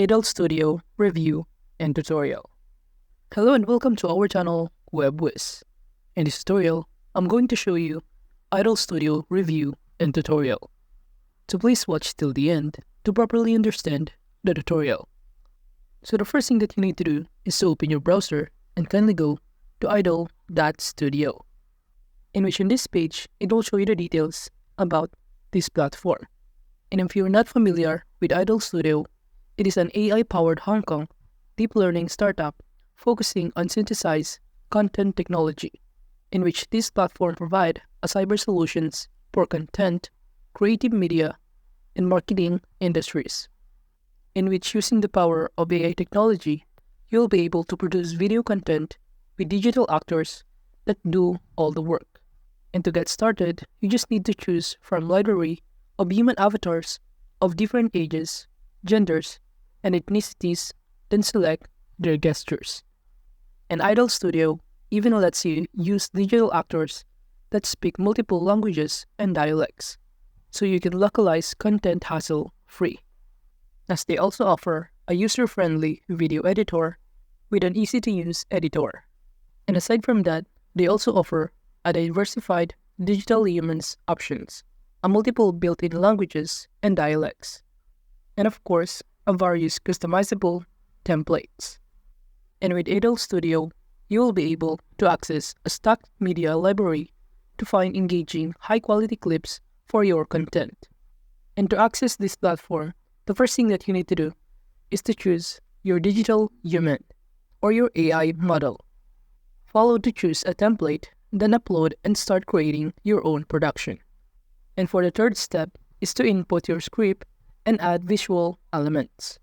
Aidol Studio Review and Tutorial. Hello and welcome to our channel, Whizz. In this tutorial, I'm going to show you Aidol Studio Review and Tutorial. So please watch till the end to properly understand the tutorial. So the first thing that you need to do is to open your browser and kindly go to aidol.studio, in which in this page, it will show you the details about this platform. And if you're not familiar with Aidol Studio, it is an AI-powered Hong Kong deep learning startup focusing on synthesized content technology, in which this platform provides cyber solutions for content, creative media, and marketing industries, in which using the power of AI technology, you'll be able to produce video content with digital actors that do all the work. And to get started, you just need to choose from library of human avatars of different ages, genders, and ethnicities, then select their gestures. And Aidol Studio even lets you use digital actors that speak multiple languages and dialects, so you can localize content hassle-free. As they also offer a user-friendly video editor with an easy-to-use editor. And aside from that, they also offer a diversified digital humans options, a multiple built-in languages and dialects, and of course, a various customizable templates. And with Aidol Studio, you will be able to access a stock media library to find engaging, high-quality clips for your content. And to access this platform, the first thing that you need to do is to choose your digital human or your AI model. Follow to choose a template, then upload and start creating your own production. And for the third step is to input your script and add visual elements.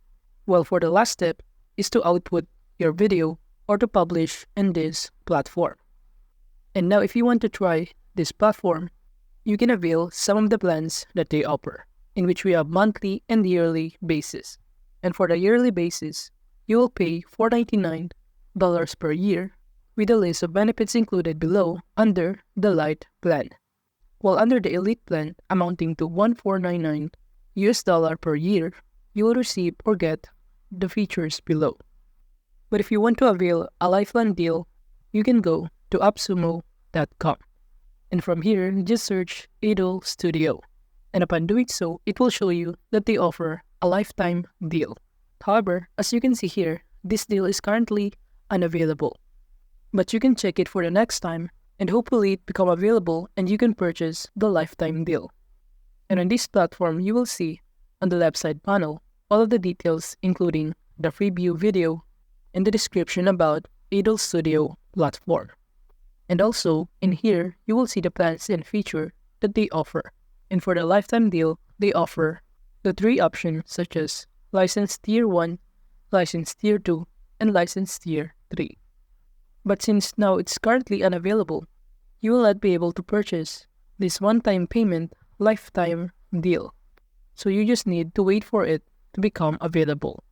While for the last step is to output your video or to publish in this platform. And now if you want to try this platform, you can avail some of the plans that they offer, in which we have monthly and yearly basis. And for the yearly basis, you will pay $499 per year with a list of benefits included below under the Lite plan. While under the Elite plan, amounting to $1,499 per year, you will receive or get the features below. But if you want to avail a lifeline deal, you can go to appsumo.com. And from here, just search Aidol Studio. And upon doing so, it will show you that they offer a lifetime deal. However, as you can see here, this deal is currently unavailable. But you can check it for the next time, and hopefully it become available and you can purchase the lifetime deal. And on this platform, you will see on the left side panel all of the details, including the preview video and the description about Aidol Studio platform. And also, in here, you will see the plans and feature that they offer. And for the lifetime deal, they offer the 3 options such as License Tier 1, License Tier 2, and License Tier 3. But since now it's currently unavailable, you will not be able to purchase this one-time payment lifetime deal. So you just need to wait for it to become available.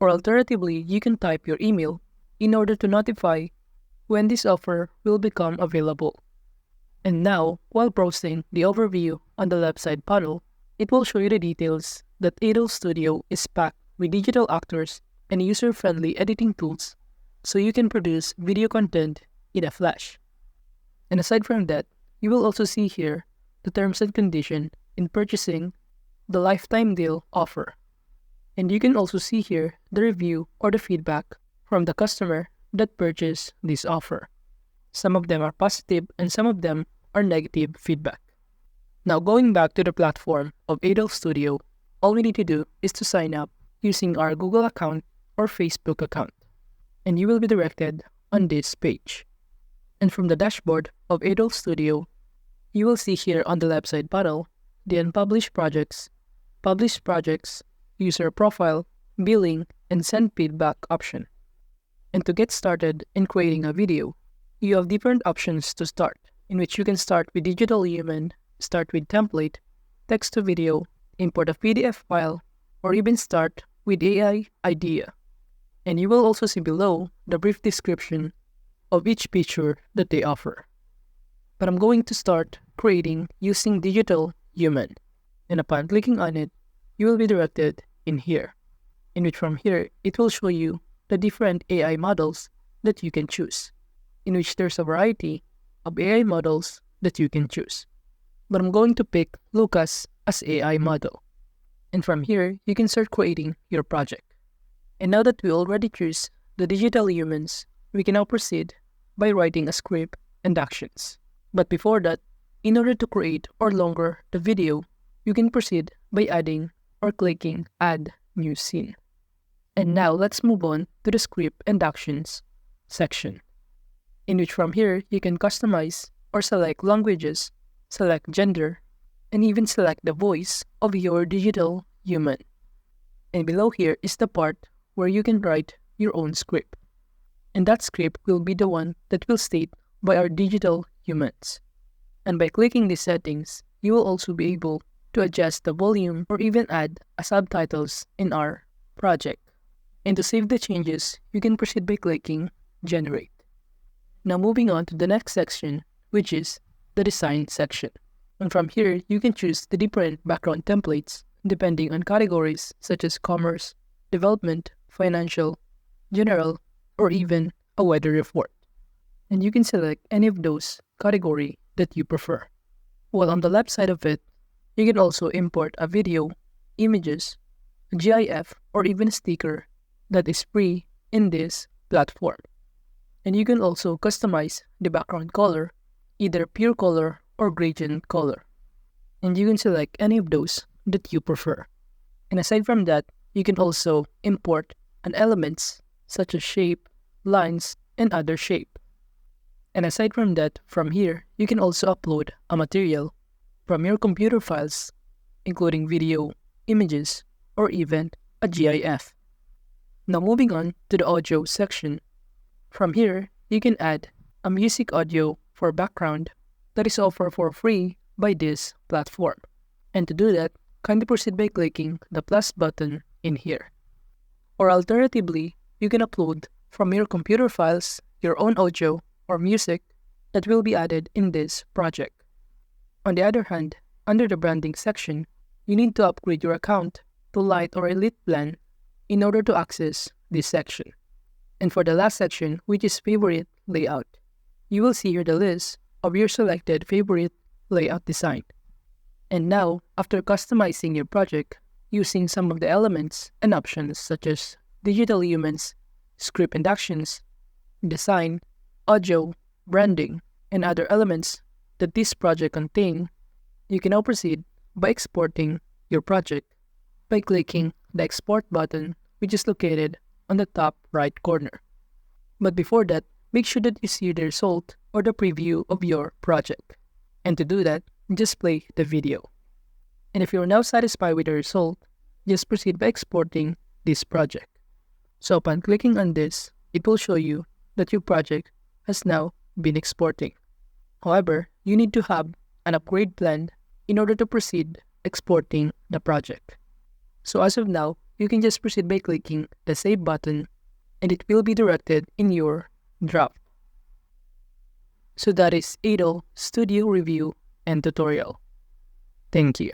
Or alternatively, you can type your email in order to notify when this offer will become available. And now, while browsing the overview on the left side panel, it will show you the details that Aidol Studio is packed with digital actors and user-friendly editing tools, so you can produce video content in a flash. And aside from that, you will also see here the terms and conditions in purchasing the lifetime deal offer. And you can also see here the review or the feedback from the customer that purchased this offer. Some of them are positive and some of them are negative feedback. Now going back to the platform of Aidol Studio, all we need to do is to sign up using our Google account or Facebook account. And you will be directed on this page. And from the dashboard of Aidol Studio, you will see here on the left side panel the unpublished projects, published projects, user profile, billing, and send feedback option. And to get started in creating a video, you have different options to start, in which you can start with digital human, start with template, text to video, import a PDF file, or even start with AI idea. And you will also see below the brief description of each feature that they offer. But I'm going to start creating using digital human. And upon clicking on it, you will be directed in here. in which from here, it will show you the different AI models that you can choose, in which there's a variety of AI models that you can choose. But I'm going to pick Lucas as AI model. And from here, you can start creating your project. And now that we already choose the digital humans, we can now proceed by writing a script and actions. But before that, in order to create or longer the video, you can proceed by adding or clicking Add New Scene. And now let's move on to the script and actions section, in which from here you can customize or select languages, select gender, and even select the voice of your digital human. And below here is the part where you can write your own script. And that script will be the one that will state by our digital humans. And by clicking these settings, you will also be able to adjust the volume or even add subtitles in our project. And to save the changes, you can proceed by clicking Generate. Now moving on to the next section, which is the Design section. And from here, you can choose the different background templates depending on categories such as commerce, development, financial, general, or even a weather report. And you can select any of those category that you prefer. While on the left side of it, you can also import a video, images, a GIF, or even a sticker that is free in this platform. And you can also customize the background color, either pure color or gradient color. And you can select any of those that you prefer. And aside from that, you can also import an elements such as shape, lines, and other shape. And aside from that, from here, you can also upload a material from your computer files, including video, images, or even a GIF. Now moving on to the audio section. From here, you can add a music audio for background that is offered for free by this platform. And to do that, kindly proceed by clicking the plus button in here. Or alternatively, you can upload from your computer files your own audio or music that will be added in this project. On the other hand, under the branding section, you need to upgrade your account to Lite or Elite plan in order to access this section. And for the last section, which is favorite layout, you will see here the list of your selected favorite layout design. And now, after customizing your project using some of the elements and options such as digital humans, script and actions, design, audio, branding, and other elements that this project contains, you can now proceed by exporting your project by clicking the export button, which is located on the top right corner. But before that, make sure that you see the result or the preview of your project. And to do that, just play the video. And if you're now satisfied with the result, just proceed by exporting this project. So upon clicking on this, it will show you that your project has now been exporting. However, you need to have an upgrade plan in order to proceed exporting the project. So as of now, you can just proceed by clicking the Save button and it will be directed in your draft. So that is Aidol Studio Review and Tutorial. Thank you.